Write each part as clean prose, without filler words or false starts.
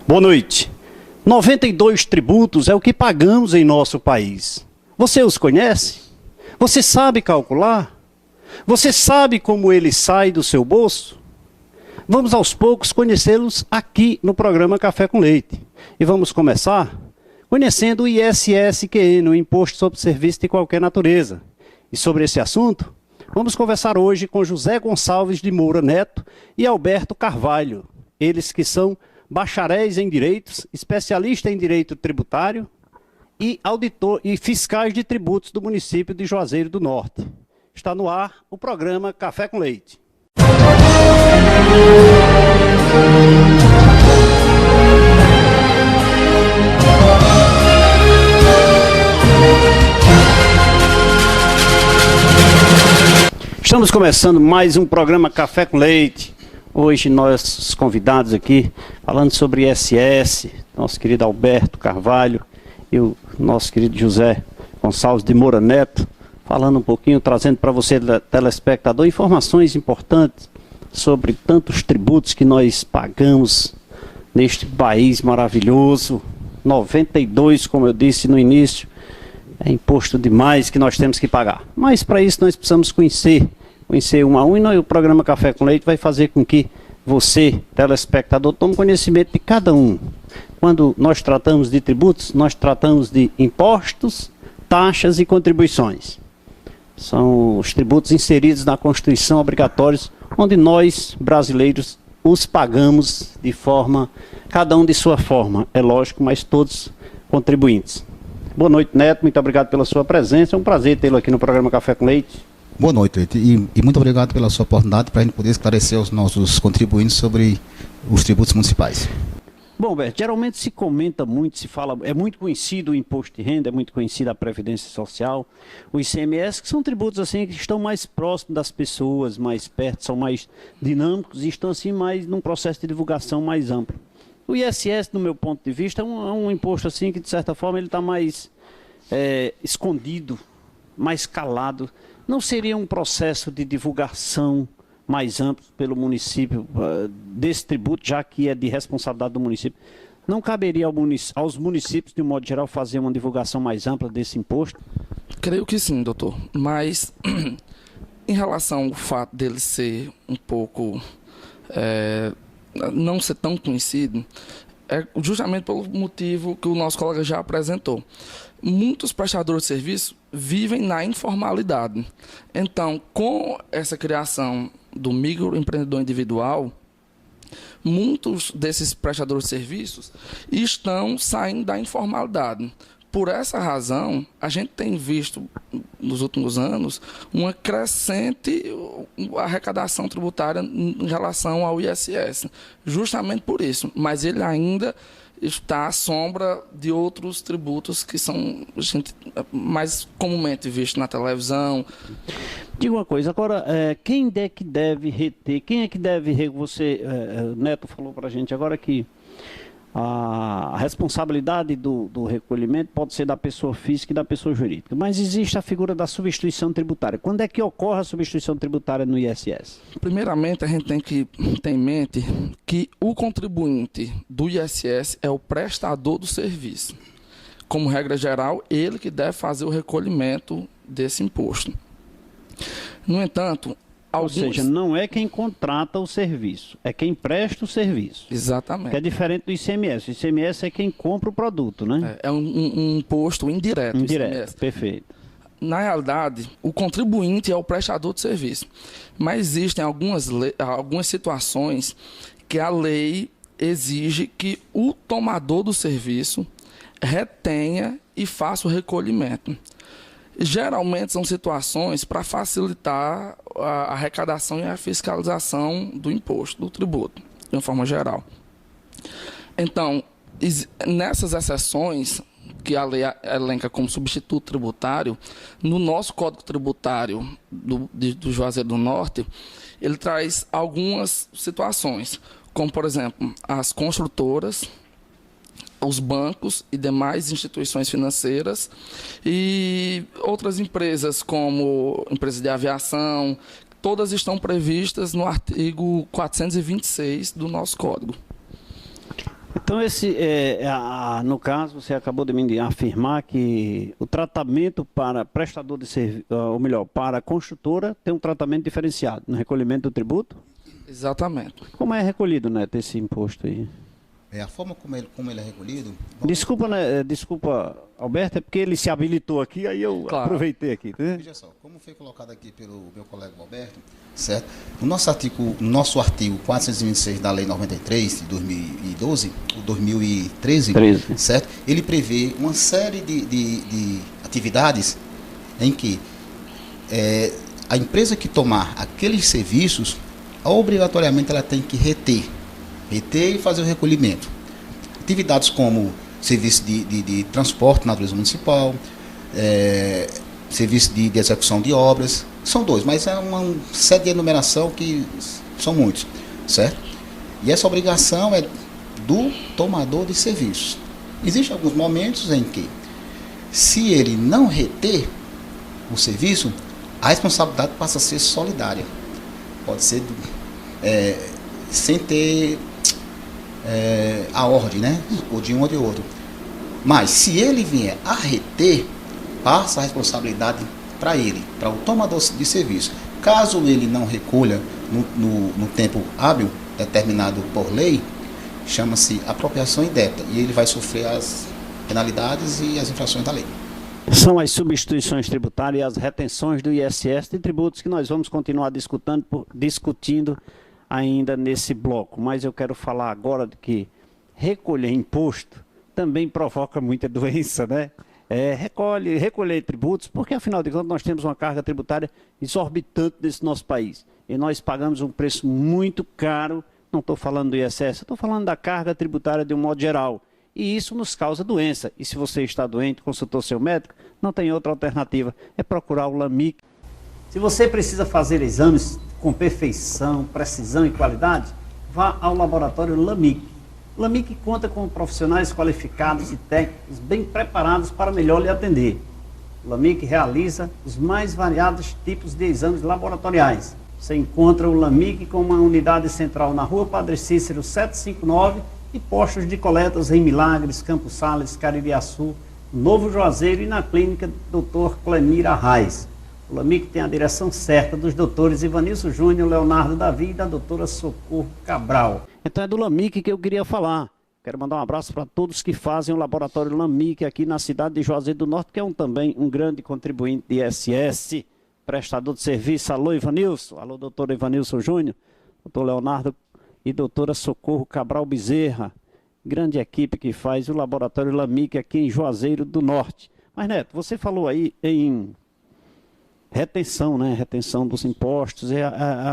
Boa noite. 92 tributos é o que pagamos em nosso país. Você os conhece? Você sabe calcular? Você sabe como ele sai do seu bolso? Vamos aos poucos conhecê-los aqui no programa Café com Leite. E vamos começar conhecendo o ISSQN, o Imposto sobre Serviço de Qualquer Natureza. E sobre esse assunto, vamos conversar hoje com José Gonçalves de Moura Neto e Alberto Carvalho. Eles que são bacharéis em direitos, especialistas em direito tributário e auditor e fiscais de tributos do município de Juazeiro do Norte. Está no ar o programa Café com Leite. Estamos começando mais um programa Café com Leite. Hoje nós convidados aqui, falando sobre ISS, nosso querido Alberto Carvalho e o nosso querido José Gonçalves de Moura Neto, falando um pouquinho, trazendo para você, telespectador, informações importantes sobre tantos tributos que nós pagamos neste país maravilhoso. 92, como eu disse no início, é imposto demais que nós temos que pagar. Mas para isso nós precisamos conhecer um a um, e o programa Café com Leite vai fazer com que você, telespectador, tome conhecimento de cada um. Quando nós tratamos de tributos, nós tratamos de impostos, taxas e contribuições. São os tributos inseridos na Constituição obrigatórios, onde nós, brasileiros, os pagamos de forma, cada um de sua forma, é lógico, mas todos contribuintes. Boa noite, Neto, muito obrigado pela sua presença, é um prazer tê-lo aqui no programa Café com Leite. Boa noite, e muito obrigado pela sua oportunidade para a gente poder esclarecer aos nossos contribuintes sobre os tributos municipais. Bom, Alberto, geralmente se comenta muito, se fala, é muito conhecido o imposto de renda, é muito conhecido a Previdência Social, o ICMS, que são tributos assim que estão mais próximos das pessoas, mais perto, são mais dinâmicos e estão assim mais num processo de divulgação mais amplo. O ISS, no meu ponto de vista, é um imposto assim que de certa forma ele está mais escondido, mais calado. Não seria um processo de divulgação mais amplo pelo município desse tributo, já que é de responsabilidade do município? Não caberia aos municípios, de um modo geral, fazer uma divulgação mais ampla desse imposto? Creio que sim, doutor. Mas, em relação ao fato dele ser um pouco... não ser tão conhecido, é justamente pelo motivo que o nosso colega já apresentou. Muitos prestadores de serviço vivem na informalidade. Então, com essa criação do microempreendedor individual, muitos desses prestadores de serviços estão saindo da informalidade. Por essa razão, a gente tem visto nos últimos anos uma crescente arrecadação tributária em relação ao ISS, justamente por isso. Mas ele ainda está à sombra de outros tributos que são mais comumente vistos na televisão. Diga uma coisa, agora, quem é que deve reter? Quem é que deve... Você, Neto falou para a gente agora que a responsabilidade do recolhimento pode ser da pessoa física e da pessoa jurídica, mas existe a figura da substituição tributária. Quando é que ocorre a substituição tributária no ISS? Primeiramente, a gente tem que ter em mente que o contribuinte do ISS é o prestador do serviço. Como regra geral, ele que deve fazer o recolhimento desse imposto. No entanto, ou seja, não é quem contrata o serviço, é quem presta o serviço. Exatamente. Que é diferente do ICMS. O ICMS é quem compra o produto, né? É um imposto indireto. Indireto, perfeito. Na realidade, o contribuinte é o prestador de serviço. Mas existem algumas situações que a lei exige que o tomador do serviço retenha e faça o recolhimento. Geralmente são situações para facilitar a arrecadação e a fiscalização do imposto, do tributo, de uma forma geral. Então, nessas exceções que a lei elenca como substituto tributário, no nosso Código Tributário do Juazeiro do Norte, ele traz algumas situações, como, por exemplo, as construtoras, os bancos e demais instituições financeiras e outras empresas como empresas de aviação, todas estão previstas no artigo 426 do nosso Código. Então, no caso, você acabou de me afirmar que o tratamento para prestador de serviço, ou melhor, para a construtora, tem um tratamento diferenciado no recolhimento do tributo? Exatamente. Como é recolhido, Neto, esse imposto aí? A forma como ele é recolhido... Desculpa, né, desculpa, Alberto, é porque ele se habilitou aqui, aí eu aproveitei aqui. Né? Veja só, como foi colocado aqui pelo meu colega Alberto, certo? No nosso artigo 426 da Lei 93 de 2012, o 2013, 13. certo? Ele prevê uma série de atividades em que a empresa que tomar aqueles serviços, obrigatoriamente ela tem que reter e fazer o recolhimento. Atividades como serviço de transporte na natureza municipal, serviço de execução de obras, são dois, mas é uma série de enumeração que são muitos, certo? E essa obrigação é do tomador de serviços. Existem alguns momentos em que, se ele não reter o serviço, a responsabilidade passa a ser solidária. Pode ser sem ter a ordem, né? Ou de um ou de outro. Mas se ele vier a reter, passa a responsabilidade para ele, para o tomador de serviço. Caso ele não recolha no tempo hábil determinado por lei, chama-se apropriação indébita, e ele vai sofrer as penalidades e as infrações da lei. São as substituições tributárias e as retenções do ISS de tributos que nós vamos continuar discutindo ainda nesse bloco. Mas eu quero falar agora de que recolher imposto também provoca muita doença, né? Recolher tributos, porque afinal de contas nós temos uma carga tributária exorbitante nesse nosso país. E nós pagamos um preço muito caro, não estou falando do ISS, estou falando da carga tributária de um modo geral. E isso nos causa doença. E se você está doente, consultou seu médico, não tem outra alternativa, é procurar o LAMIC. Se você precisa fazer exames com perfeição, precisão e qualidade, vá ao laboratório LAMIC. O LAMIC conta com profissionais qualificados e técnicos bem preparados para melhor lhe atender. O LAMIC realiza os mais variados tipos de exames laboratoriais. Você encontra o LAMIC com uma unidade central na Rua Padre Cícero 759 e postos de coletas em Milagres, Campos Sales, Caririaçu, Novo Juazeiro e na clínica Dr. Clemir Arraes. O LAMIC tem a direção certa dos doutores Ivanilson Júnior, Leonardo Davi e da doutora Socorro Cabral. Então é do LAMIC que eu queria falar. Quero mandar um abraço para todos que fazem o laboratório LAMIC aqui na cidade de Juazeiro do Norte, que é também um grande contribuinte de ISS, prestador de serviço. Alô, Ivanilson. Alô, doutor Ivanilson Júnior, doutor Leonardo e doutora Socorro Cabral Bezerra. Grande equipe que faz o laboratório LAMIC aqui em Juazeiro do Norte. Mas, Neto, você falou aí em retenção, né? Retenção dos impostos.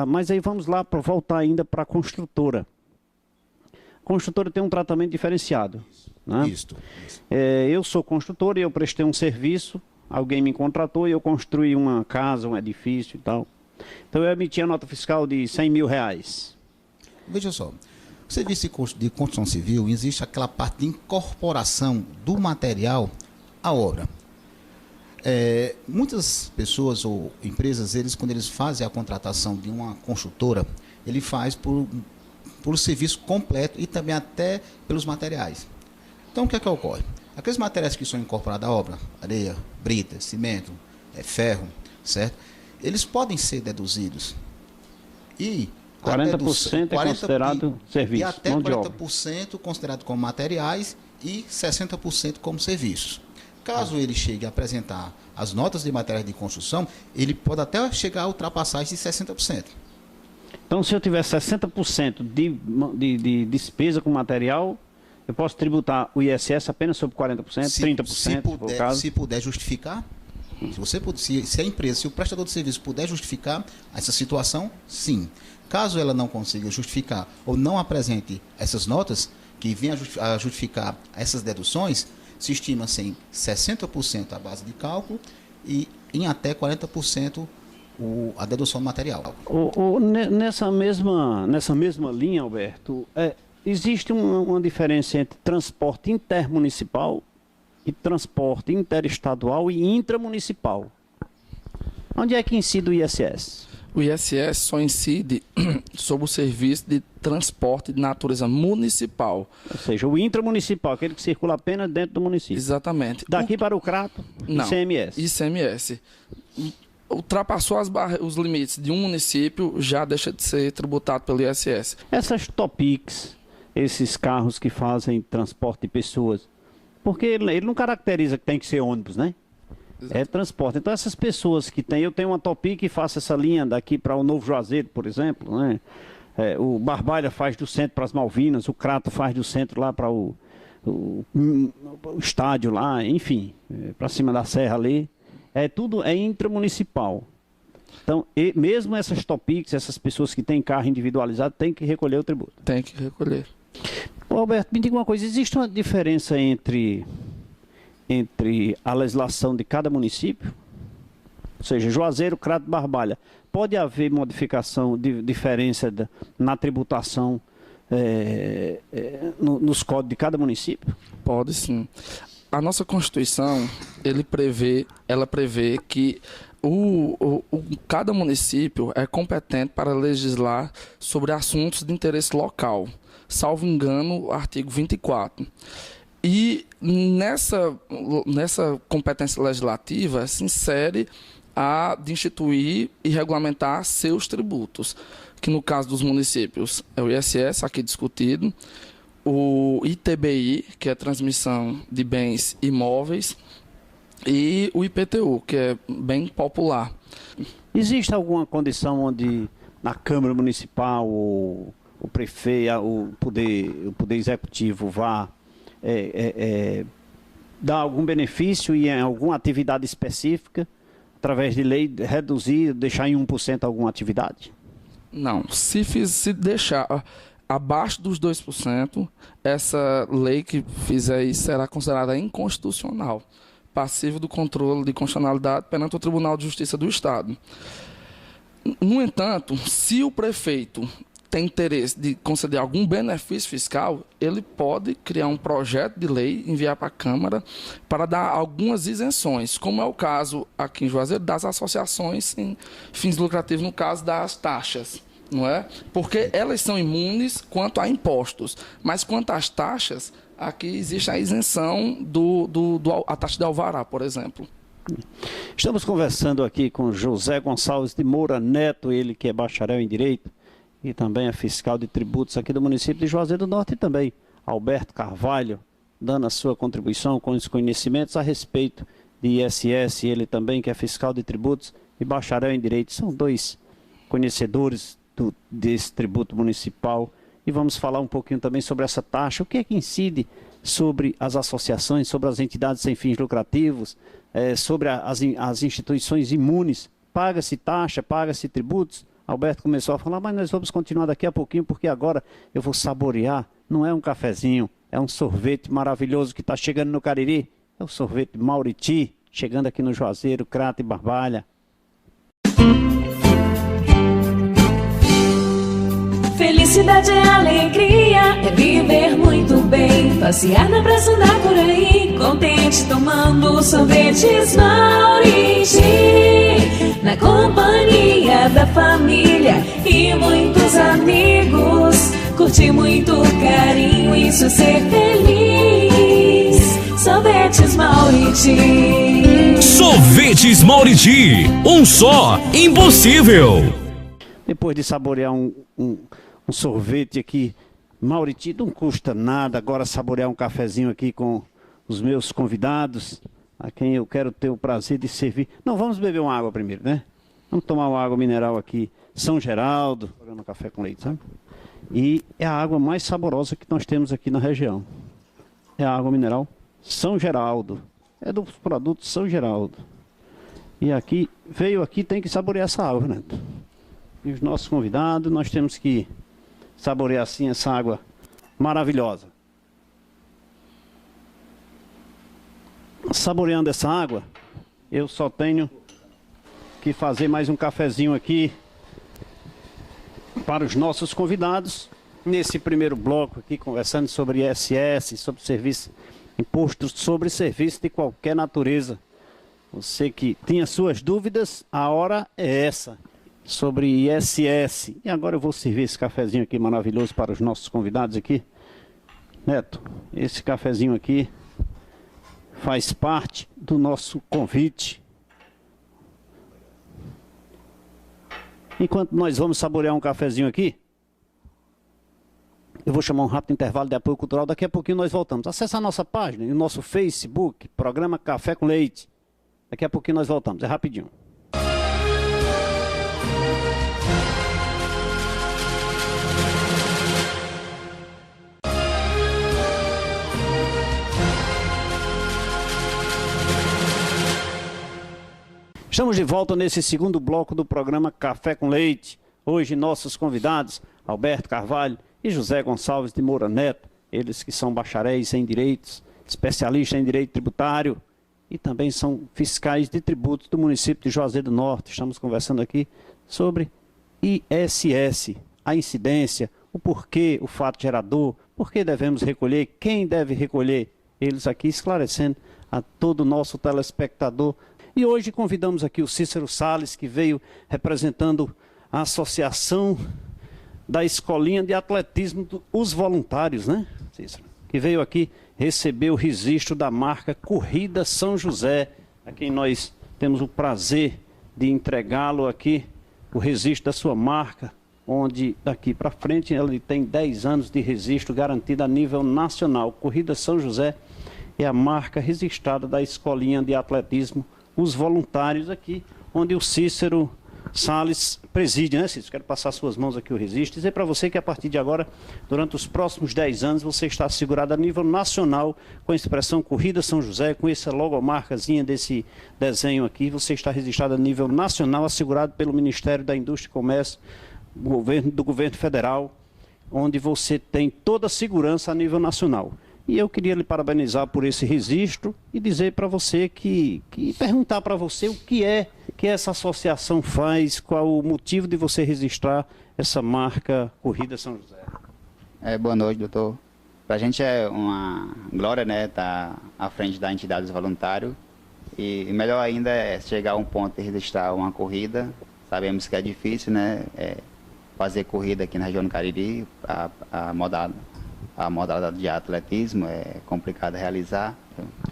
Mas aí vamos lá para voltar ainda para a construtora. A construtora tem um tratamento diferenciado. Né? Isso. Eu sou construtor e eu prestei um serviço, alguém me contratou e eu construí uma casa, um edifício e tal. Então eu emiti a nota fiscal de R$100 mil. Veja só, o serviço de construção civil, existe aquela parte de incorporação do material à obra. Muitas pessoas ou empresas, quando eles fazem a contratação de uma construtora, ele faz por serviço completo e também até pelos materiais. Então, o que é que ocorre? Aqueles materiais que são incorporados à obra, areia, brita, cimento, ferro, certo? Eles podem ser deduzidos. E 40% é considerado serviço, e até mão de obra. 40% considerado como materiais e 60% como serviços. Caso ele chegue a apresentar as notas de materiais de construção, ele pode até chegar a ultrapassar esses 60%. Então, se eu tiver 60% de despesa com material, eu posso tributar o ISS apenas sobre 40%, 30%, se for o caso. Se puder justificar, se a empresa, se o prestador de serviço puder justificar essa situação, sim. Caso ela não consiga justificar ou não apresente essas notas, que venham a justificar essas deduções, se estima-se em 60% a base de cálculo e em até 40% a dedução do material. Nessa mesma linha, Alberto, existe uma diferença entre transporte intermunicipal e transporte interestadual e intramunicipal. Onde é que incide o ISS? O ISS só incide sobre o serviço de transporte de natureza municipal. Ou seja, o intramunicipal, aquele que circula apenas dentro do município. Exatamente. Daqui para o Crato, Não, ICMS. ICMS. Ultrapassou os limites de um município, já deixa de ser tributado pelo ISS. Essas Topics, esses carros que fazem transporte de pessoas, porque ele não caracteriza que tem que ser ônibus, né? É transporte. Então essas pessoas que têm, eu tenho uma Topic que faço essa linha daqui para o Novo Juazeiro, por exemplo, né? O Barbalha faz do centro para as Malvinas, o Crato faz do centro lá para o estádio lá, enfim, para cima da serra ali. Tudo é intramunicipal. Então, mesmo essas Topics, essas pessoas que têm carro individualizado, têm que recolher o tributo. Tem que recolher. Ô, Alberto, me diga uma coisa, existe uma diferença entre a legislação de cada município? Ou seja, Juazeiro, Crato, Barbalha. Pode haver modificação, diferença na tributação nos códigos de cada município? Pode sim. A nossa Constituição, ela prevê que cada município é competente para legislar sobre assuntos de interesse local, salvo engano, o artigo 24. E nessa competência legislativa se insere a de instituir e regulamentar seus tributos, que no caso dos municípios é o ISS, aqui discutido, o ITBI, que é a transmissão de bens imóveis, e o IPTU, que é bem popular. Existe alguma condição onde na Câmara Municipal o prefeito, o poder executivo vá dar algum benefício e em alguma atividade específica, através de lei, reduzir, deixar em 1% alguma atividade? Não. Se deixar abaixo dos 2%, essa lei que fizer isso será considerada inconstitucional, passivo do controle de constitucionalidade perante o Tribunal de Justiça do Estado. No entanto, se o prefeito tem interesse de conceder algum benefício fiscal, ele pode criar um projeto de lei, enviar para a Câmara, para dar algumas isenções, como é o caso aqui em Juazeiro das associações sem fins lucrativos, no caso das taxas, não é? Porque elas são imunes quanto a impostos, mas quanto às taxas, aqui existe a isenção a taxa de alvará, por exemplo. Estamos conversando aqui com José Gonçalves de Moura Neto, ele que é bacharel em Direito e também é fiscal de tributos aqui do município de Juazeiro do Norte, e também Alberto Carvalho, dando a sua contribuição com os conhecimentos a respeito de ISS, ele também que é fiscal de tributos e bacharel em Direito. São dois conhecedores desse tributo municipal. E vamos falar um pouquinho também sobre essa taxa, o que é que incide sobre as associações, sobre as entidades sem fins lucrativos, sobre as instituições imunes. Paga-se taxa, paga-se tributos? Alberto começou a falar, mas nós vamos continuar daqui a pouquinho, porque agora eu vou saborear, não é um cafezinho, é um sorvete maravilhoso que está chegando no Cariri, é o sorvete Mauriti, chegando aqui no Juazeiro, Crato e Barbalha. Felicidade é alegria, é viver muito bem, passear na praça, andar por aí, contente tomando sorvetes Mauriti, na companhia da família e muitos amigos, curtir muito carinho, isso é ser feliz. Sorvetes Mauriti. Sorvetes Mauriti, um só, impossível. Depois de saborear um sorvete aqui, Mauriti, não custa nada agora saborear um cafezinho aqui com os meus convidados, a quem eu quero ter o prazer de servir. Não, vamos beber uma água primeiro, né? Vamos tomar uma água mineral aqui, São Geraldo, programa Café com Leite, sabe? E é a água mais saborosa que nós temos aqui na região. É a água mineral São Geraldo, é dos produtos São Geraldo. E aqui, veio aqui, tem que saborear essa água, né? E os nossos convidados, nós temos que saborear assim essa água maravilhosa. Saboreando essa água, eu só tenho que fazer mais um cafezinho aqui para os nossos convidados. Nesse primeiro bloco aqui, conversando sobre ISS, sobre serviço, imposto sobre serviço de qualquer natureza. Você que tinha suas dúvidas, a hora é essa. sobre ISS. E agora eu vou servir esse cafezinho aqui maravilhoso para os nossos convidados aqui. Neto, esse cafezinho aqui faz parte do nosso convite. Enquanto nós vamos saborear um cafezinho aqui, eu vou chamar um rápido intervalo de apoio cultural. Daqui a pouquinho nós voltamos. Acesse a nossa página e o nosso Facebook, Programa Café com Leite. Daqui a pouquinho nós voltamos. É rapidinho. Estamos de volta nesse segundo bloco do programa Café com Leite. Hoje nossos convidados, Alberto Carvalho e José Gonçalves de Moura Neto, eles que são bacharéis em direitos, especialistas em direito tributário e também são fiscais de tributos do município de Juazeiro do Norte. Estamos conversando aqui sobre ISS, a incidência, o porquê, o fato gerador, por que devemos recolher, quem deve recolher. Eles aqui esclarecendo a todo o nosso telespectador. E hoje convidamos aqui o Cícero Salles, que veio representando a Associação da Escolinha de Atletismo dos Voluntários, né, Cícero? Que veio aqui receber o registro da marca Corrida São José, a quem nós temos o prazer de entregá-lo aqui, o registro da sua marca, onde daqui para frente ele tem 10 anos de registro garantido a nível nacional. Corrida São José é a marca registrada da Escolinha de Atletismo Os Voluntários aqui, onde o Cícero Salles preside, né, Cícero? Quero passar suas mãos aqui o registro, dizer para você que a partir de agora, durante os próximos 10 anos, você está assegurado a nível nacional com a expressão Corrida São José, com essa logomarcazinha desse desenho aqui, você está registrado a nível nacional, assegurado pelo Ministério da Indústria e Comércio, do Governo Federal, onde você tem toda a segurança a nível nacional. E eu queria lhe parabenizar por esse registro e dizer para você perguntar para você o que é que essa associação faz, qual o motivo de você registrar essa marca Corrida São José. Boa noite, doutor. Para a gente é uma glória, né, estar à frente da entidade dos voluntários e melhor ainda é chegar a um ponto de registrar uma corrida. Sabemos que é difícil, né, fazer corrida aqui na região do Cariri, a modalidade de atletismo é complicado realizar.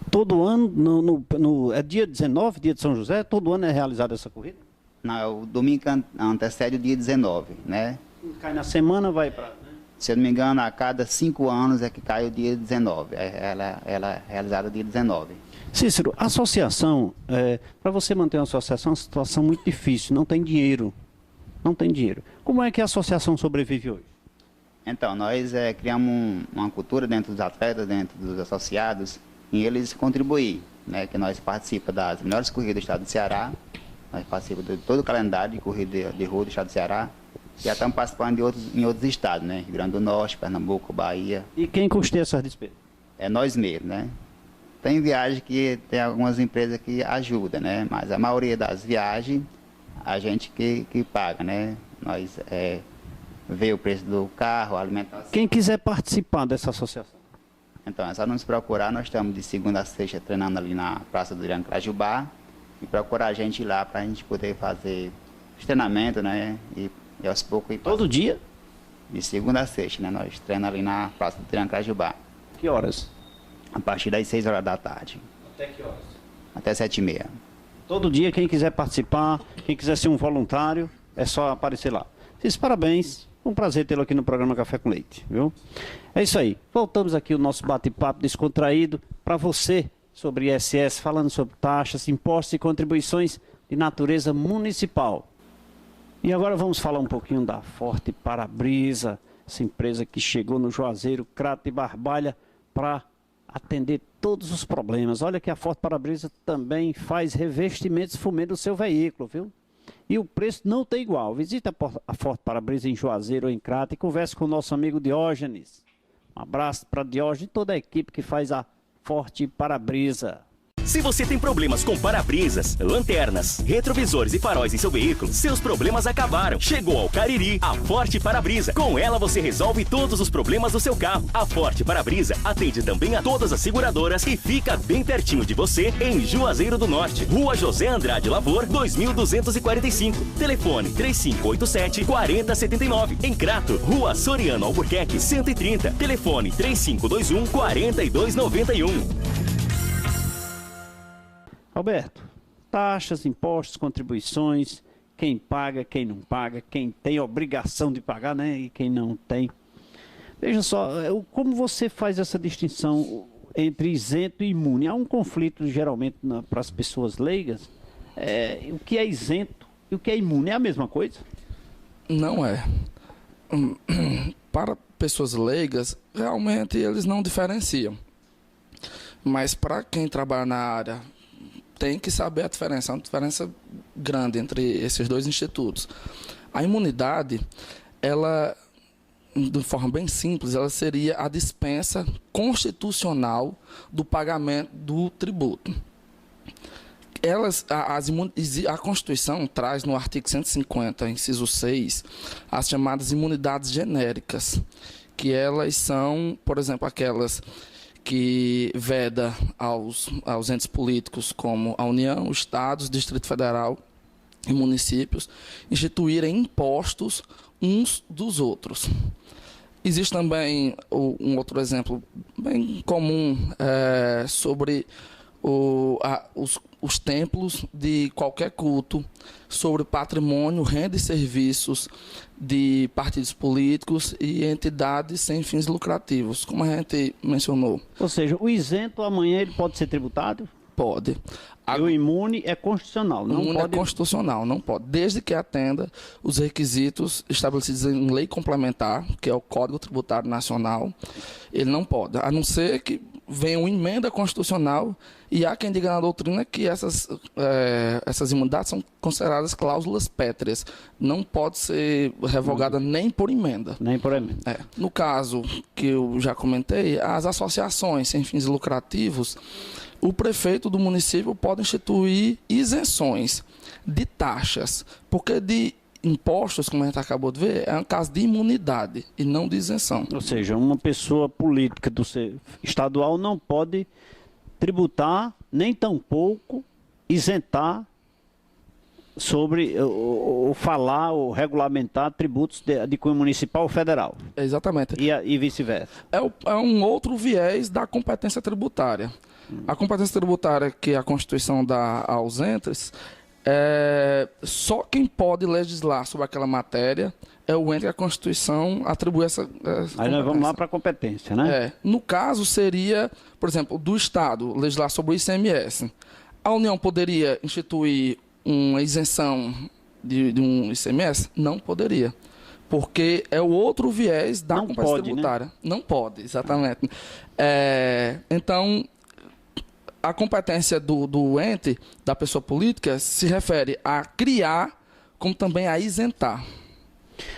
Todo ano, é dia 19, dia de São José, todo ano é realizada essa corrida? Não, o domingo antecede o dia 19, né? Cai na semana, vai para... Né? Se eu não me engano, a cada 5 anos é que cai o dia 19, ela é realizada dia 19. Cícero, a associação, para você manter uma associação é uma situação muito difícil, não tem dinheiro. Não tem dinheiro. Como é que a associação sobrevive hoje? Então, nós criamos uma cultura dentro dos atletas, dentro dos associados, em eles contribuir, né? Que nós participamos das melhores corridas do estado do Ceará, nós participamos de todo o calendário de corrida de rua do estado do Ceará, e já estamos participando em outros estados, né? Rio Grande do Norte, Pernambuco, Bahia. E quem custeia essas despesas? É nós mesmos, né? Tem viagem que tem algumas empresas que ajudam, né? Mas a maioria das viagens, a gente que paga, né? Nós vê o preço do carro, a alimentação. Quem quiser participar dessa associação? Então, é só nos procurar, nós estamos de segunda a sexta treinando ali na Praça do Irã Crajubá e procurar a gente lá para a gente poder fazer os treinamentos, né? E aos poucos... Todo dia? De segunda a sexta, né? Nós treinamos ali na Praça do Irã Crajubá. Que horas? A partir das 6 horas da tarde. Até que horas? Até 7h30. Todo dia, quem quiser participar, quem quiser ser um voluntário, é só aparecer lá. Fiz parabéns. Um prazer tê-lo aqui no programa Café com Leite, viu? É isso aí. Voltamos aqui o nosso bate-papo descontraído para você sobre ISS, falando sobre taxas, impostos e contribuições de natureza municipal. E agora vamos falar um pouquinho da Forte Para-Brisa, essa empresa que chegou no Juazeiro, Crato e Barbalha para atender todos os problemas. Olha que a Forte Para-Brisa também faz revestimentos fumê do seu veículo, viu? E o preço não tem igual. Visita a Forte Para-Brisa em Juazeiro ou em Crato e converse com o nosso amigo Diógenes. Um abraço para Diógenes e toda a equipe que faz a Forte Para-Brisa. Se você tem problemas com para-brisas, lanternas, retrovisores e faróis em seu veículo, seus problemas acabaram. Chegou ao Cariri a Forte Para-Brisa. Com ela você resolve todos os problemas do seu carro. A Forte Para-Brisa atende também a todas as seguradoras e fica bem pertinho de você em Juazeiro do Norte, Rua José Andrade Lavor, 2245. Telefone 3587-4079. Em Crato, Rua Soriano Albuquerque, 130. Telefone 3521-4291. Alberto, taxas, impostos, contribuições, quem paga, quem não paga, quem tem obrigação de pagar, né, e quem não tem. Veja só, como você faz essa distinção entre isento e imune? Há um conflito, geralmente, para as pessoas leigas, o que é isento e o que é imune. É a mesma coisa? Não é. Para pessoas leigas, realmente eles não diferenciam. Mas para quem trabalha na área, tem que saber a diferença. É uma diferença grande entre esses dois institutos. A imunidade, ela, de forma bem simples, ela seria a dispensa constitucional do pagamento do tributo. A Constituição traz no artigo 150, inciso 6, as chamadas imunidades genéricas, que elas são, por exemplo, aquelas que veda aos entes políticos como a União, Estados, Distrito Federal e municípios instituírem impostos uns dos outros. Existe também um outro exemplo bem comum sobre os templos de qualquer culto, sobre patrimônio, renda e serviços de partidos políticos e entidades sem fins lucrativos, como a gente mencionou. Ou seja, o isento amanhã ele pode ser tributado? Pode. E o imune é constitucional, não imune pode... é constitucional, não pode. Desde que atenda os requisitos estabelecidos em lei complementar, que é o Código Tributário Nacional, ele não pode. A não ser que venha uma emenda constitucional, e há quem diga na doutrina que essas imunidades são consideradas cláusulas pétreas. Não pode ser revogada nem por emenda. Nem por emenda. No caso que eu já comentei, as associações sem fins lucrativos, o prefeito do município pode instituir isenções de taxas, porque de impostos, como a gente acabou de ver, é um caso de imunidade e não de isenção. Ou seja, uma pessoa política do estadual não pode tributar, nem tampouco isentar sobre ou falar ou regulamentar tributos de cunho municipal ou federal. Exatamente. E vice-versa. É um outro viés da competência tributária. A competência tributária que a Constituição dá aos entes, só quem pode legislar sobre aquela matéria é o ente que a Constituição atribui essa Aí nós vamos lá para a competência, né? No caso seria, por exemplo, do Estado legislar sobre o ICMS. A União poderia instituir uma isenção de um ICMS? Não poderia. Porque é o outro viés da competência tributária. Né? Não pode, exatamente. Então, a competência do ente, da pessoa política, se refere a criar, como também a isentar.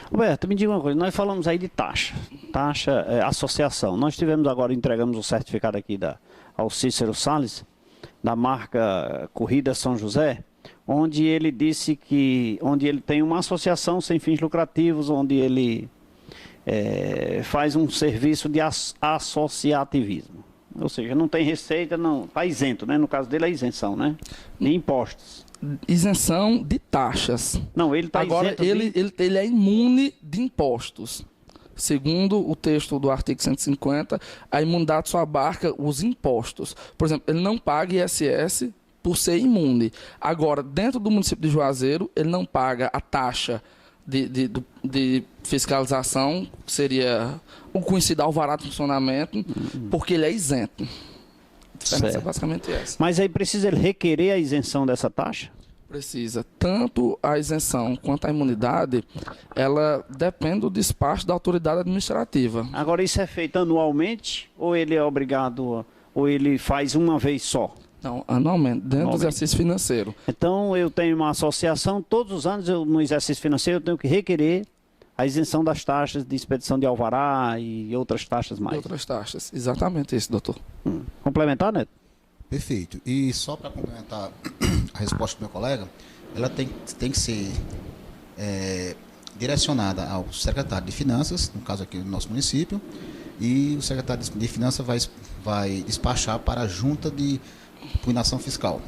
Roberto, me diga uma coisa, nós falamos aí de taxa, associação. Nós tivemos agora, entregamos o certificado aqui ao Cícero Salles, da marca Corrida São José, onde ele disse onde ele tem uma associação sem fins lucrativos, onde ele faz um serviço de associativismo. Ou seja, não tem receita, não está isento, né? No caso dele é isenção, né? De impostos. Isenção de taxas. Não, ele está isento. Agora, ele é imune de impostos. Segundo o texto do artigo 150, a imunidade só abarca os impostos. Por exemplo, ele não paga ISS por ser imune. Agora, dentro do município de Juazeiro, ele não paga a taxa de fiscalização, que seria o conhecido alvará de funcionamento, porque ele é isento. A diferença é basicamente essa. Mas aí precisa ele requerer a isenção dessa taxa? Precisa. Tanto a isenção quanto a imunidade, ela depende do despacho da autoridade administrativa. Agora, isso é feito anualmente ou ele é obrigado, ou ele faz uma vez só? Não, anualmente, dentro do exercício financeiro. Então, eu tenho uma associação, todos os anos, no exercício financeiro, eu tenho que requerer a isenção das taxas de expedição de alvará e outras taxas mais. Outras taxas, exatamente isso, doutor. Complementar, Neto? Perfeito. E só para complementar a resposta do meu colega, ela tem que ser direcionada ao secretário de Finanças, no caso aqui do nosso município, e o secretário de Finanças vai despachar para a Junta de Impugnação Fiscal,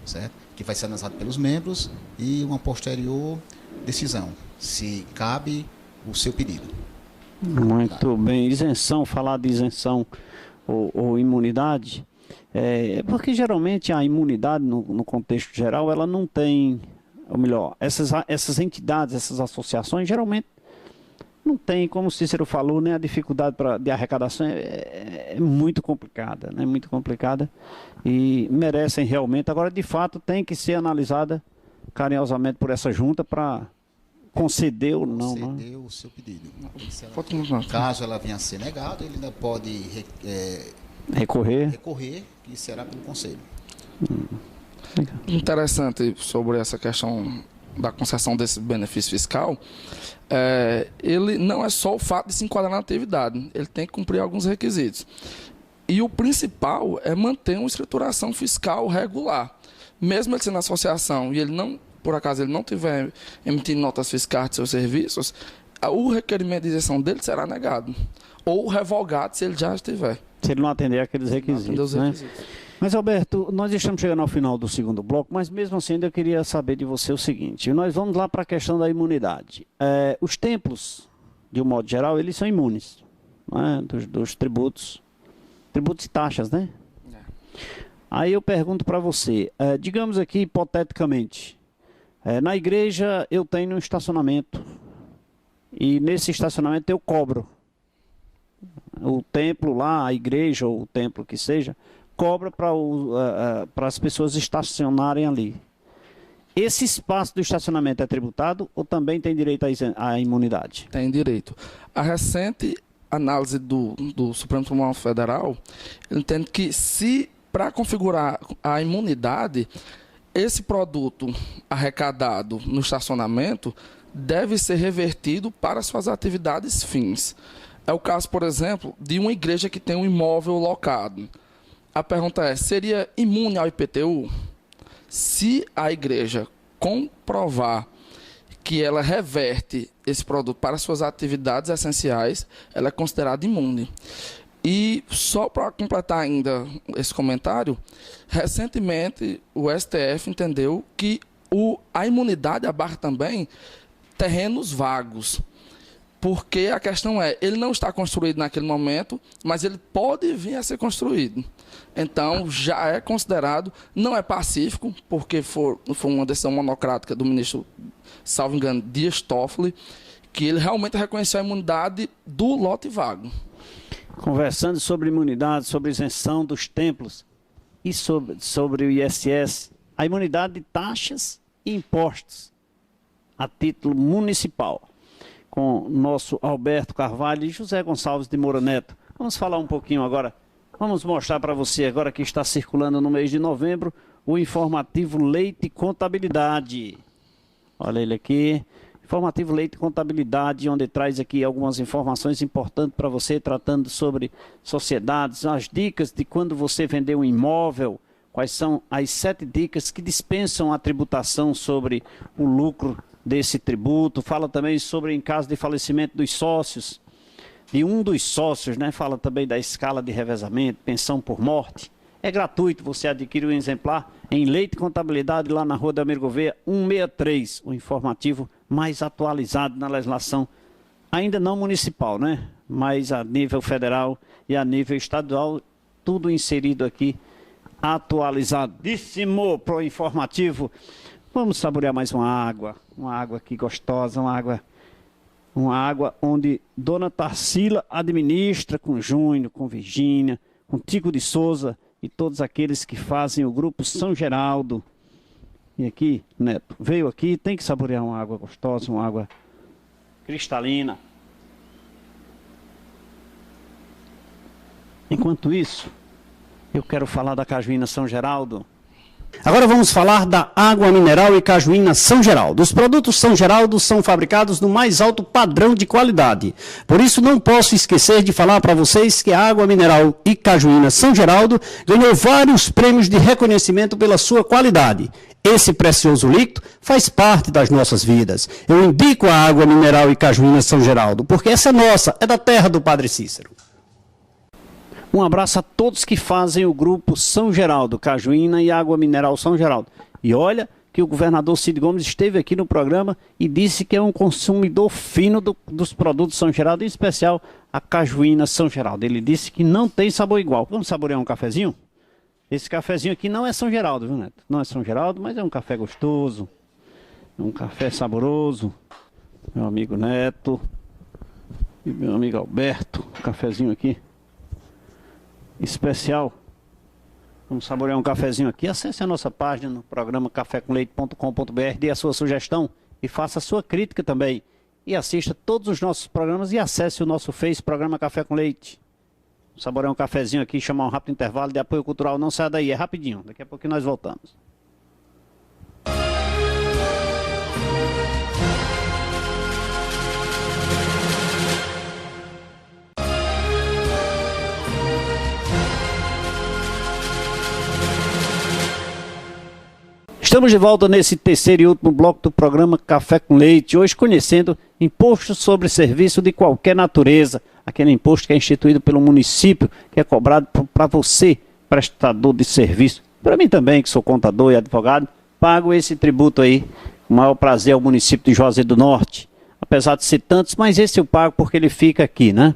certo? Que vai ser analisado pelos membros e uma posterior decisão, se cabe o seu pedido. Muito bem. Isenção, falar de isenção ou imunidade, porque geralmente a imunidade, no contexto geral, ela não tem, ou melhor, essas entidades, essas associações, geralmente não tem, como o Cícero falou, né, a dificuldade de arrecadação é muito complicada, né, muito complicada, e merecem realmente, agora de fato tem que ser analisada carinhosamente por essa junta para conceder ou não. Conceder o seu pedido. Pode Caso ela venha a ser negada, ele ainda pode recorrer, que será pelo Conselho. Interessante sobre essa questão da concessão desse benefício fiscal, ele não é só o fato de se enquadrar na atividade, ele tem que cumprir alguns requisitos. E o principal é manter uma escrituração fiscal regular. Mesmo ele sendo associação e ele não, por acaso, ele não tiver emitindo notas fiscais de seus serviços, o requerimento de isenção dele será negado. Ou revogado se ele já estiver. Se ele não atender aqueles requisitos, né? Mas, Alberto, nós estamos chegando ao final do segundo bloco, mas mesmo assim ainda eu queria saber de você o seguinte. Nós vamos lá para a questão da imunidade. Os templos, de um modo geral, eles são imunes, né, dos tributos e taxas, né? Aí eu pergunto para você, digamos aqui hipoteticamente, na igreja eu tenho um estacionamento e nesse estacionamento eu cobro. O templo lá, a igreja ou o templo que seja, cobra para as pessoas estacionarem ali. Esse espaço do estacionamento é tributado ou também tem direito à imunidade? Tem direito. A recente análise do Supremo Tribunal Federal, ele entende que se para configurar a imunidade, esse produto arrecadado no estacionamento deve ser revertido para suas atividades fins. É o caso, por exemplo, de uma igreja que tem um imóvel locado. A pergunta é, seria imune ao IPTU? Se a igreja comprovar que ela reverte esse produto para suas atividades essenciais, ela é considerada imune. E só para completar ainda esse comentário, recentemente o STF entendeu que a imunidade abarca também terrenos vagos. Porque a questão é, ele não está construído naquele momento, mas ele pode vir a ser construído. Então, já é considerado, não é pacífico, porque foi uma decisão monocrática do ministro, salvo engano, Dias Toffoli, que ele realmente reconheceu a imunidade do lote vago. Conversando sobre imunidade, sobre isenção dos templos e sobre o ISS, a imunidade de taxas e impostos a título municipal, com nosso Alberto Carvalho e José Gonçalves de Moura Neto. Vamos falar um pouquinho agora, vamos mostrar para você agora que está circulando no mês de novembro o informativo Leite Contabilidade. Olha ele aqui, informativo Leite Contabilidade, onde traz aqui algumas informações importantes para você, tratando sobre sociedades, as dicas de quando você vender um imóvel, quais são as 7 dicas que dispensam a tributação sobre o lucro desse tributo. Fala também sobre em caso de falecimento dos sócios, de um dos sócios, né? Fala também da escala de revezamento, pensão por morte. É gratuito, você adquire um exemplar em Leite Contabilidade, lá na Rua da Gouveia 163, o informativo mais atualizado na legislação, ainda não municipal, né? Mas a nível federal e a nível estadual, tudo inserido aqui, atualizadíssimo pro informativo. Vamos saborear mais uma água aqui gostosa, uma água onde Dona Tarsila administra com Júnior, com Virgínia, com Tico de Souza e todos aqueles que fazem o grupo São Geraldo. E aqui, Neto, veio aqui, tem que saborear uma água gostosa, uma água cristalina. Enquanto isso, eu quero falar da Cajuína São Geraldo. Agora vamos falar da água mineral e cajuína São Geraldo. Os produtos São Geraldo são fabricados no mais alto padrão de qualidade. Por isso não posso esquecer de falar para vocês que a água mineral e cajuína São Geraldo ganhou vários prêmios de reconhecimento pela sua qualidade. Esse precioso líquido faz parte das nossas vidas. Eu indico a água mineral e cajuína São Geraldo, porque essa é nossa, é da terra do Padre Cícero. Um abraço a todos que fazem o grupo São Geraldo, Cajuína e Água Mineral São Geraldo. E olha que o governador Cid Gomes esteve aqui no programa e disse que é um consumidor fino dos produtos São Geraldo, em especial a Cajuína São Geraldo. Ele disse que não tem sabor igual. Vamos saborear um cafezinho? Esse cafezinho aqui não é São Geraldo, viu, Neto? Não é São Geraldo, mas é um café gostoso, um café saboroso. Meu amigo Neto e meu amigo Alberto, um cafezinho aqui especial. Vamos saborear um cafezinho aqui. Acesse a nossa página no programa cafécomleite.com.br, dê a sua sugestão e faça a sua crítica também. E assista todos os nossos programas e acesse o nosso Face, Programa Café com Leite. Vamos saborear um cafezinho aqui, chamar um rápido intervalo de apoio cultural. Não saia daí, é rapidinho. Daqui a pouco nós voltamos. Estamos de volta nesse terceiro e último bloco do programa Café com Leite, hoje conhecendo imposto sobre serviço de qualquer natureza, aquele imposto que é instituído pelo município, que é cobrado para você, prestador de serviço. Para mim também, que sou contador e advogado, pago esse tributo aí, com o maior prazer ao município de Juazeiro do Norte, apesar de ser tantos, mas esse eu pago porque ele fica aqui, né?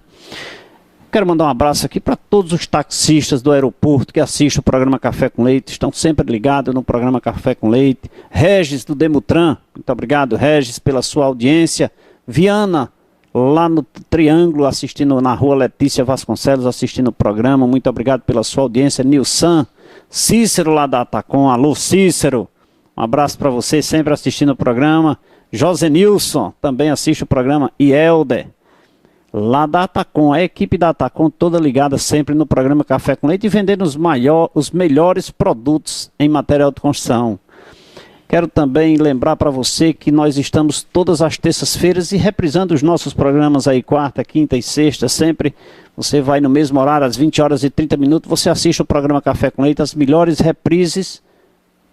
Quero mandar um abraço aqui para todos os taxistas do aeroporto que assistem o programa Café com Leite, estão sempre ligados no programa Café com Leite. Regis do Demutran, muito obrigado, Regis, pela sua audiência. Viana, lá no Triângulo, assistindo na rua Letícia Vasconcelos, assistindo o programa, muito obrigado pela sua audiência. Nilson, Cícero lá da Atacom, alô Cícero, um abraço para você, sempre assistindo o programa. José Nilson, também assiste o programa. E Helder, lá da Atacom, a equipe da Atacom toda ligada sempre no programa Café com Leite e vendendo os melhores produtos em material de construção. Quero também lembrar para você que nós estamos todas as terças-feiras e reprisando os nossos programas aí, quarta, quinta e sexta, sempre. Você vai no mesmo horário, às 20 horas e 30 minutos, você assiste o programa Café com Leite, as melhores reprises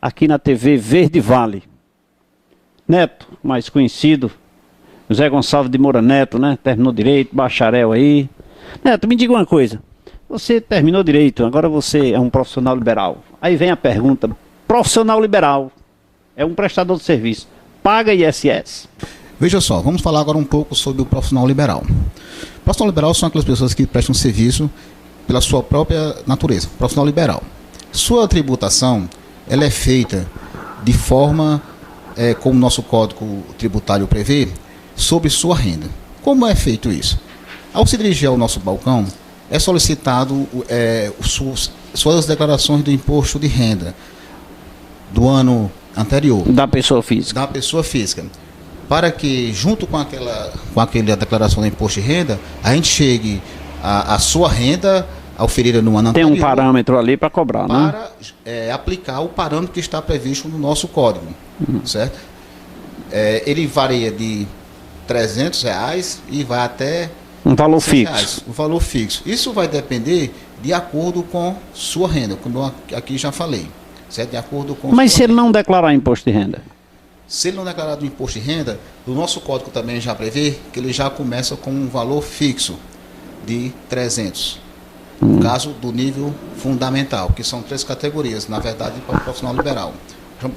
aqui na TV Verde Vale. Neto, mais conhecido, José Gonçalves de Moura Neto, né? Terminou direito, bacharel aí. Neto, me diga uma coisa. Você terminou direito, agora você é um profissional liberal. Aí vem a pergunta, profissional liberal é um prestador de serviço, paga ISS? Veja só, vamos falar agora um pouco sobre o profissional liberal. O profissional liberal são aquelas pessoas que prestam serviço pela sua própria natureza, profissional liberal. Sua tributação, ela é feita de forma, como o nosso Código Tributário prevê, sobre sua renda. Como é feito isso? Ao se dirigir ao nosso balcão, é solicitado suas declarações do imposto de renda do ano anterior. Da pessoa física. Da pessoa física. Para que, junto com aquela declaração do imposto de renda, a gente chegue a sua renda oferida no ano anterior. Tem um parâmetro ali para cobrar, né? Para aplicar o parâmetro que está previsto no nosso código. Certo? Ele varia de R$300 e vai até um valor fixo. Um valor fixo. Isso vai depender de acordo com sua renda, como aqui já falei. Certo? De acordo com. Mas se ele não declarar imposto de renda? Se ele não declarar do imposto de renda, o nosso código também já prevê que ele já começa com um valor fixo de 300. No caso do nível fundamental, que são 3 categorias, na verdade, para o profissional liberal.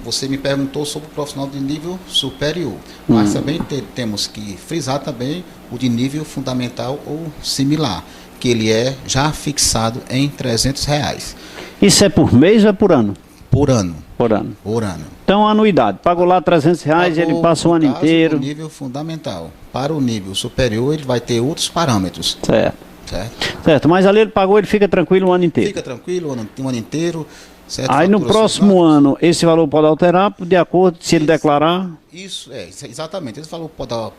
Você me perguntou sobre o profissional de nível superior, mas também temos que frisar também o de nível fundamental ou similar, que ele é já fixado em R$300. Isso é por mês ou é por ano? Por ano. Por ano. Por ano. Então, anuidade. Pagou lá R$300 e ele passa o ano inteiro. No nível fundamental. Para o nível superior, ele vai ter outros parâmetros. Certo, mas ali ele pagou, ele fica tranquilo o ano inteiro. Fica tranquilo o ano inteiro. Certo? Aí no próximo ano, esse valor pode alterar de acordo, se ele declarar? Isso, exatamente. Esse valor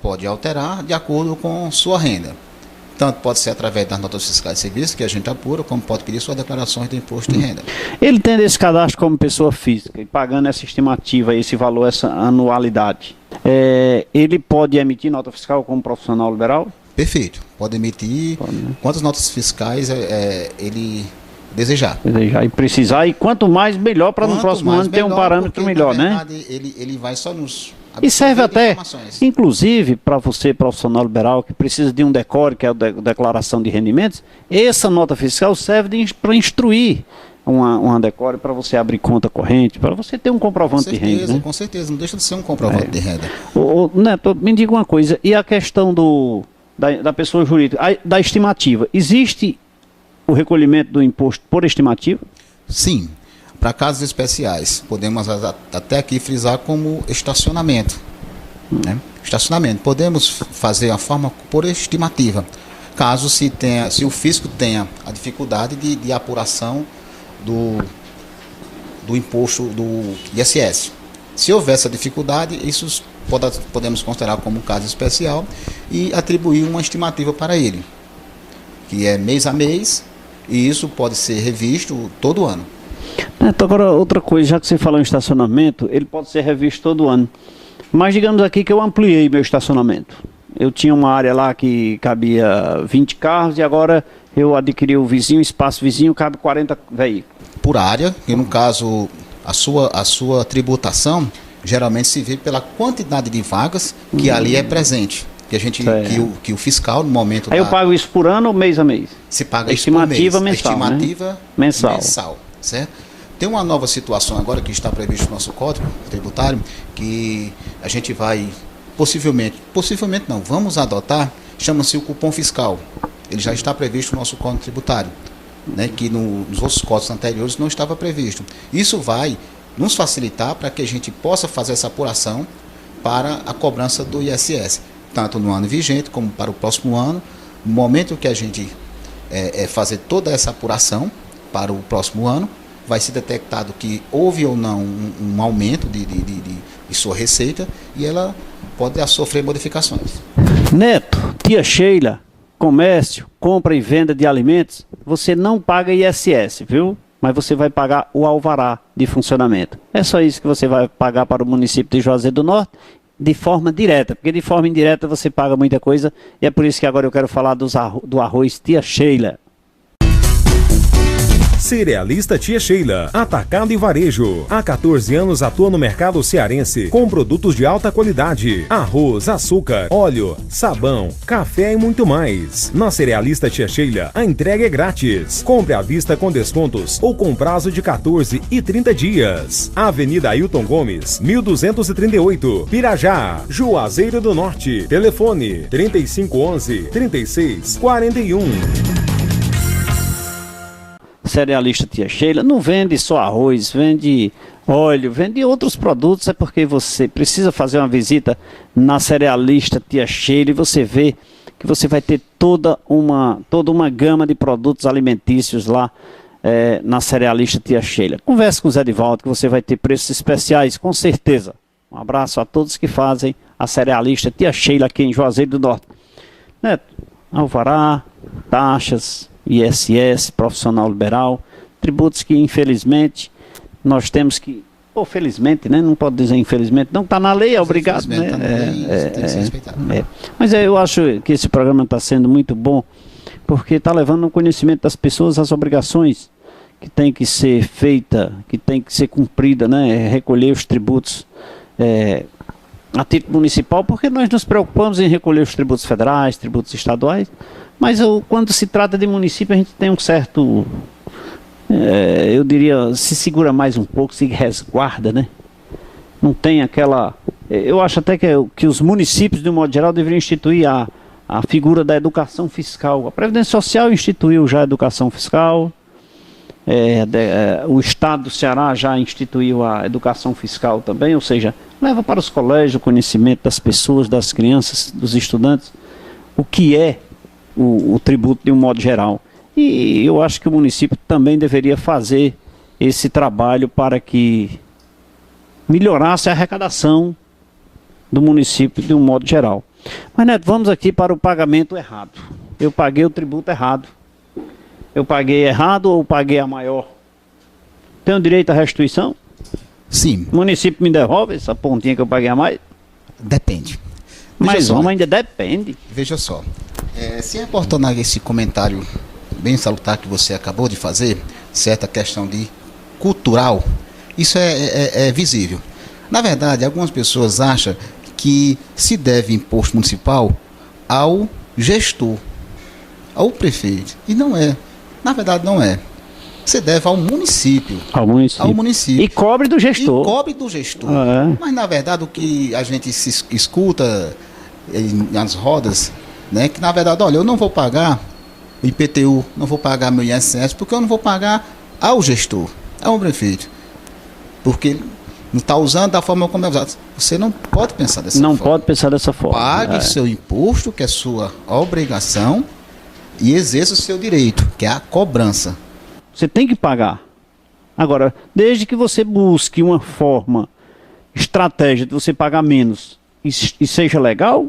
pode alterar de acordo com sua renda. Tanto pode ser através das notas fiscais de serviço, que a gente apura, como pode pedir suas declarações de imposto de renda. Ele tendo esse cadastro como pessoa física e pagando essa estimativa, esse valor, essa anualidade, ele pode emitir nota fiscal como profissional liberal? Perfeito. Pode emitir quantas notas fiscais ele desejar. E precisar, e quanto mais melhor para no próximo ano ter um parâmetro melhor, na né? verdade, ele vai só nos E serve até, informações. inclusive, para você, profissional liberal, que precisa de um DECORE, que é a declaração de rendimentos, essa nota fiscal serve para instruir uma DECORE para você abrir conta corrente, para você ter um comprovante de renda. Né? Com certeza, não deixa de ser um comprovante de renda. Neto, me diga uma coisa, e a questão da pessoa jurídica, da estimativa, existe o recolhimento do imposto por estimativa? Sim. Para casos especiais, podemos até aqui frisar como estacionamento. Né? Estacionamento. Podemos fazer a forma por estimativa. Caso se o fisco tenha a dificuldade de apuração do imposto do ISS. Se houver essa dificuldade, isso podemos considerar como um caso especial e atribuir uma estimativa para ele, que é mês a mês, e isso pode ser revisto todo ano. Então, agora, outra coisa, já que você falou em estacionamento, ele pode ser revisto todo ano. Mas digamos aqui que eu ampliei meu estacionamento. Eu tinha uma área lá que cabia 20 carros e agora eu adquiri o espaço vizinho, cabe 40 veículos. Por área, e no caso, a sua tributação geralmente se vê pela quantidade de vagas que ali é presente. Que o fiscal, no momento Aí eu pago isso por ano ou mês a mês? Se paga isso estimativa por mês. Mensal, Estimativa né? Mensal. Certo? Tem uma nova situação agora que está previsto no nosso Código Tributário, que a gente vai possivelmente não, vamos adotar, chama-se o cupom fiscal. Ele já está previsto no nosso Código Tributário, né, que nos outros códigos anteriores não estava previsto. Isso vai nos facilitar para que a gente possa fazer essa apuração para a cobrança do ISS, tanto no ano vigente como para o próximo ano. No momento que a gente fazer toda essa apuração para o próximo ano, vai ser detectado que houve ou não um aumento de sua receita e ela pode sofrer modificações. Neto, tia Sheila, comércio, compra e venda de alimentos, você não paga ISS, viu? Mas você vai pagar o alvará de funcionamento. É só isso que você vai pagar para o município de Juazeiro do Norte, de forma direta, porque de forma indireta você paga muita coisa, e é por isso que agora eu quero falar do arroz tia Sheila. Cerealista Tia Sheila, atacado e varejo. Há 14 anos atua no mercado cearense com produtos de alta qualidade: arroz, açúcar, óleo, sabão, café e muito mais. Na Cerealista Tia Sheila, a entrega é grátis. Compre à vista com descontos ou com prazo de 14 e 30 dias. Avenida Ailton Gomes, 1238, Pirajá, Juazeiro do Norte. Telefone 3511-3641. Cerealista Tia Sheila não vende só arroz, vende óleo, vende outros produtos. É porque você precisa fazer uma visita na Cerealista Tia Sheila e você vê que você vai ter toda uma gama de produtos alimentícios lá na Cerealista Tia Sheila. Converse com o Zé Divaldo que você vai ter preços especiais, com certeza. Um abraço a todos que fazem a Cerealista Tia Sheila aqui em Juazeiro do Norte. Neto, alvará, taxas, ISS, profissional liberal, tributos que infelizmente nós temos que, ou felizmente, né? Não pode dizer infelizmente, não está na lei, é obrigado, né? Tá na lei, tem que ser respeitado. Mas eu acho que esse programa está sendo muito bom, porque está levando no conhecimento das pessoas as obrigações que tem que ser feita, que tem que ser cumprida, né? Recolher os tributos a título municipal, porque nós nos preocupamos em recolher os tributos federais, tributos estaduais. Mas quando se trata de município, a gente tem um certo, eu diria, se segura mais um pouco, se resguarda, né? Não tem aquela... Eu acho até que os municípios, de um modo geral, deveriam instituir a figura da educação fiscal. A Previdência Social instituiu já a educação fiscal, o Estado do Ceará já instituiu a educação fiscal também, ou seja, leva para os colégios o conhecimento das pessoas, das crianças, dos estudantes, o que é o tributo de um modo geral. E eu acho que o município também deveria fazer esse trabalho para que melhorasse a arrecadação do município de um modo geral. Mas, Neto, vamos aqui para o pagamento errado. eu paguei o tributo errado. Eu paguei errado ou paguei a maior? Tenho direito à restituição? Sim. O município me devolve essa pontinha que eu paguei a mais? Depende. Mas só. ainda depende. Veja só, se reportar esse comentário bem salutar que você acabou de fazer, certa questão de cultural, isso é visível. Na verdade, algumas pessoas acham que se deve imposto municipal ao gestor, ao prefeito, e não é. Na verdade, não é. Você deve ao município. Ao município. Ao município. E cobre do gestor. E cobre do gestor. Mas, na verdade, o que a gente se escuta nas rodas, né, que, na verdade, olha, eu não vou pagar o IPTU, não vou pagar meu ISS, porque eu não vou pagar ao gestor, ao prefeito. Porque ele não está usando da forma como é usado. Você não pode pensar dessa forma. Não pode pensar dessa forma. Pague seu imposto, que é sua obrigação, e exerça o seu direito, que é a cobrança. Você tem que pagar. Agora, desde que você busque uma forma, estratégia de você pagar menos e seja legal,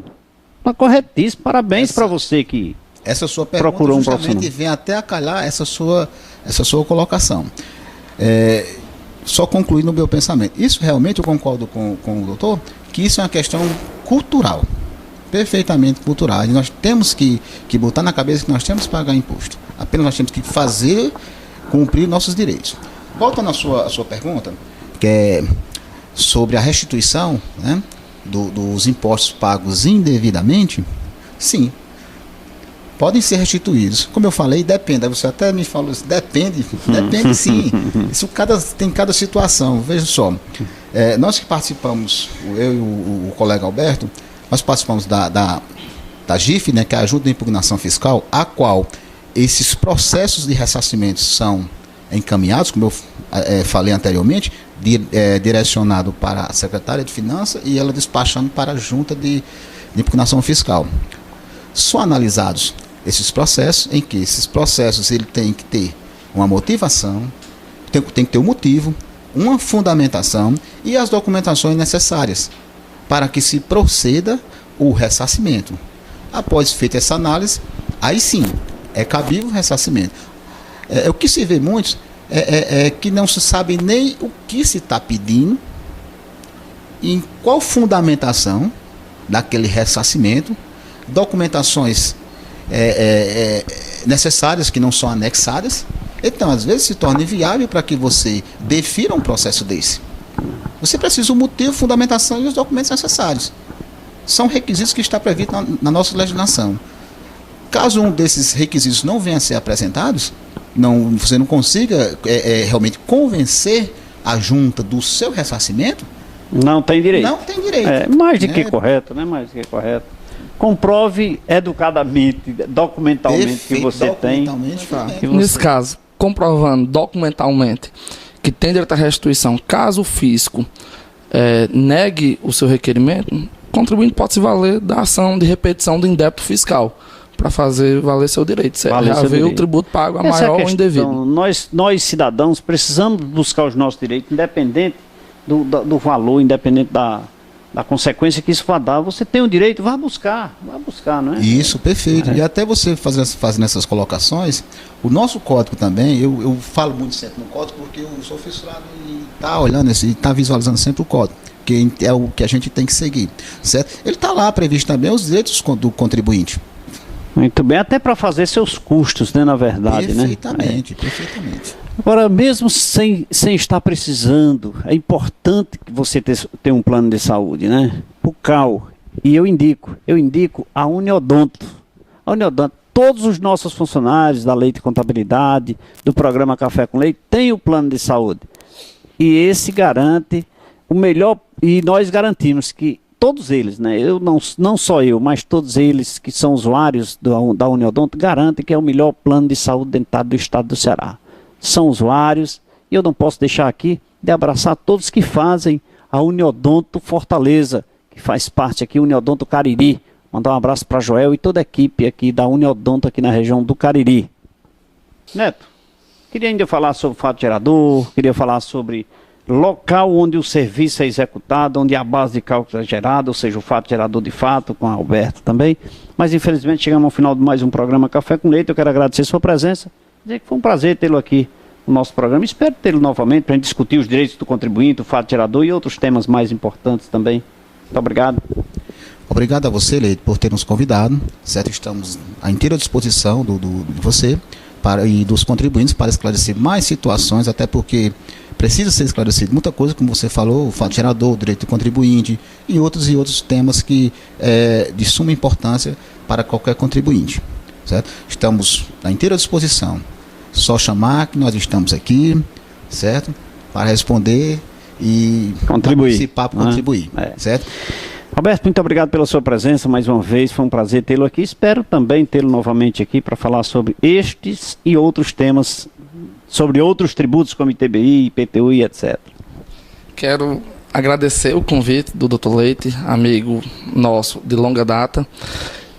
tá corretíssimo. Parabéns para você que essa sua pergunta procurou um justamente profissional. vem até acalhar essa sua colocação. Só concluir no meu pensamento. Isso realmente eu concordo com o doutor, que isso é uma questão cultural. Perfeitamente cultural. E nós temos que botar na cabeça que nós temos que pagar imposto. Apenas nós temos que cumprir nossos direitos. Voltando à sua pergunta, que é sobre a restituição, né, dos impostos pagos indevidamente, sim, podem ser restituídos. Como eu falei, depende. Você até me falou isso, depende sim. Isso tem cada situação. Veja só, nós que participamos, eu e o colega Alberto, nós participamos da GIF, né, que é a Ajuda de Impugnação Fiscal, a qual esses processos de ressarcimento são encaminhados, como eu falei anteriormente, direcionado para a Secretaria de Finanças e ela despachando para a Junta de Impugnação Fiscal. São analisados esses processos, em que esses processos ele tem que ter uma motivação, tem que ter um motivo, uma fundamentação e as documentações necessárias para que se proceda o ressarcimento. Após feita essa análise, aí sim, é cabível o ressarcimento. O que se vê muito é que não se sabe nem o que se está pedindo, em qual fundamentação daquele ressarcimento, documentações necessárias que não são anexadas. Então, às vezes, se torna inviável para que você defira um processo desse. Você precisa do motivo, fundamentação e os documentos necessários. São requisitos que está previsto na nossa legislação. Caso um desses requisitos não venha a ser apresentados, você não consiga realmente convencer a junta do seu ressarcimento, não tem direito. Não tem direito. Mais do que correto, né? Mais do que correto. Comprove educadamente, documentalmente que você tem. Nesse caso, comprovando documentalmente que tem direito à restituição, caso o fisco negue o seu requerimento, o contribuinte pode se valer da ação de repetição do indébito fiscal para fazer valer seu direito, reaver o tributo pago a maior ou indevido. Nós cidadãos precisamos buscar os nossos direitos, independente do valor, independente da consequência que isso vai dar. Você tem o direito, vá buscar, não é? Isso, perfeito. E até você fazendo essas colocações, o nosso código também, eu falo muito sempre no código porque eu sou fissurado e está olhando, está visualizando sempre o código, que é o que a gente tem que seguir, certo? Ele está lá previsto também os direitos do contribuinte. Muito bem, até para fazer seus custos, né, na verdade, perfeitamente. Agora, mesmo sem estar precisando, é importante que você tenha um plano de saúde, né? O CAL. E eu indico a Uniodonto. A Uniodonto, todos os nossos funcionários da Leite Contabilidade, do programa Café com Leite, têm o plano de saúde. E esse garante o melhor, e nós garantimos que todos eles, né? Não só eu, mas todos eles que são usuários da Uniodonto, garantem que é o melhor plano de saúde dentário do estado do Ceará. São usuários, e eu não posso deixar aqui de abraçar todos que fazem a Uniodonto Fortaleza, que faz parte aqui, Uniodonto Cariri. Mandar um abraço para Joel e toda a equipe aqui da Uniodonto aqui na região do Cariri. Neto, queria ainda falar sobre o fato gerador, queria falar sobre local onde o serviço é executado, onde a base de cálculo é gerada, ou seja, o fato gerador de fato, com a Alberto também. Mas infelizmente chegamos ao final de mais um programa Café com Leite. Eu quero agradecer sua presença, dizer que foi um prazer tê-lo aqui no nosso programa. Espero tê-lo novamente para a gente discutir os direitos do contribuinte, o fato gerador e outros temas mais importantes também. Muito obrigado. Obrigado a você, Leite, por ter nos convidado, certo? Estamos à inteira disposição de você e dos contribuintes para esclarecer mais situações, até porque precisa ser esclarecido muita coisa, como você falou, o fato gerador, o direito do contribuinte e outros temas que de suma importância para qualquer contribuinte, certo? Estamos à inteira disposição. Só chamar que nós estamos aqui, certo? Para responder e participar, para contribuir, certo? Roberto, muito obrigado pela sua presença mais uma vez, foi um prazer tê-lo aqui. Espero também tê-lo novamente aqui para falar sobre estes e outros temas, sobre outros tributos como ITBI, IPTU e etc. Quero agradecer o convite do Dr. Leite, amigo nosso de longa data,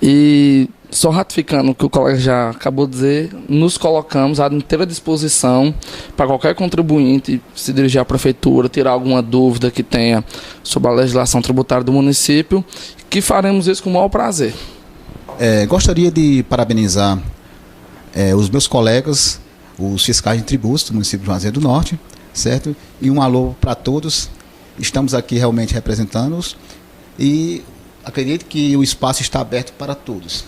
e só ratificando o que o colega já acabou de dizer, nos colocamos à inteira disposição para qualquer contribuinte se dirigir à prefeitura, tirar alguma dúvida que tenha sobre a legislação tributária do município, que faremos isso com o maior prazer. Gostaria de parabenizar os meus colegas, os fiscais de tributos do município de Juazeiro do Norte, certo? E um alô para todos. Estamos aqui realmente representando-os e acredito que o espaço está aberto para todos.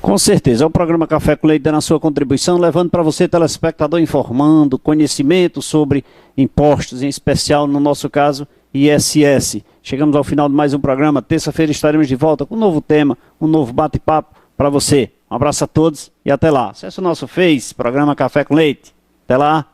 Com certeza, é o programa Café com Leite dando a sua contribuição, levando para você, telespectador, informando, conhecimento sobre impostos, em especial, no nosso caso, ISS. Chegamos ao final de mais um programa. Terça-feira estaremos de volta com um novo tema, um novo bate-papo para você. Um abraço a todos e até lá. Acesse o nosso Face, programa Café com Leite. Até lá.